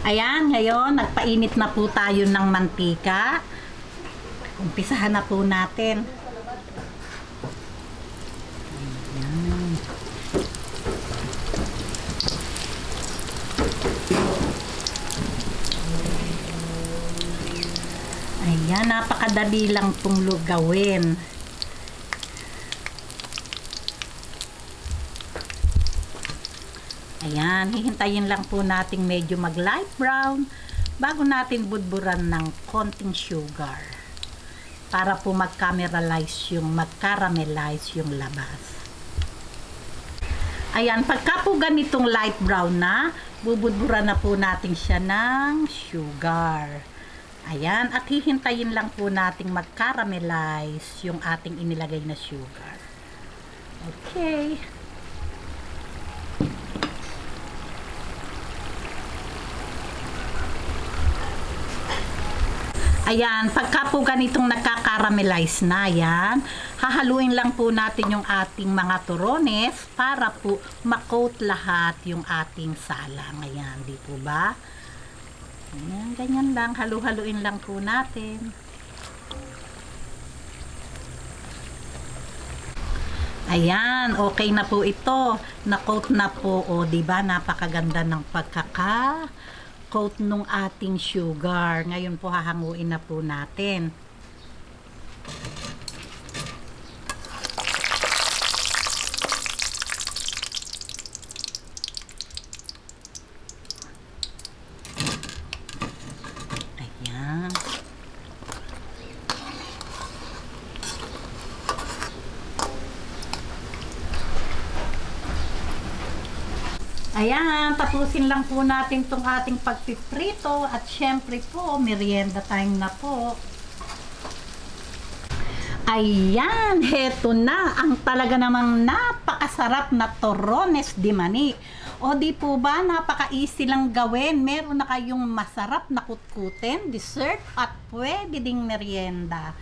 Ayan, ngayon, nagpainit na po tayo ng mantika. Umpisahan na po natin. Ayan. Ayan, napakadali lang pong gawin. Ayan, hihintayin lang po natin medyo mag light brown bago natin budburan ng konting sugar para po mag-caramelize yung labas. Ayan, pagka po ganitong light brown na, bubudburan na po natin siya ng sugar. Ayan, at hihintayin lang po nating mag-caramelize yung ating inilagay na sugar. Okay. Ayan, pagka po ganitong nagka-caramelize na yan, hahaluin lang po natin yung ating mga turones para po ma-coat lahat yung ating salang. Ayan, di po ba? Ayan, ganyan lang. Halu-haluin lang po natin. Ayan, okay na po ito. Na-coat na po. O, di ba? Napakaganda ng pagkaka-coat nung ating sugar. Ngayon po hahanguin na po natin. Ayan. Ayan, tapusin lang po natin itong ating pagpiprito at syempre po, merienda time na po. Ayan, heto na ang talaga namang napakasarap na turones de mani. O di po ba, napaka-easy lang gawin. Meron na kayong masarap na kutkutin, dessert at pwede ding merienda.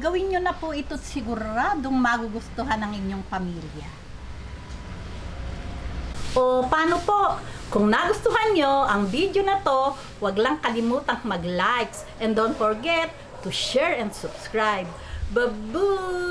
Gawin nyo na po ito, siguradong magugustuhan ng inyong pamilya. O paano po? Kung nagustuhan nyo ang video na to, huwag lang kalimutang mag-likes and don't forget to share and subscribe. Babu!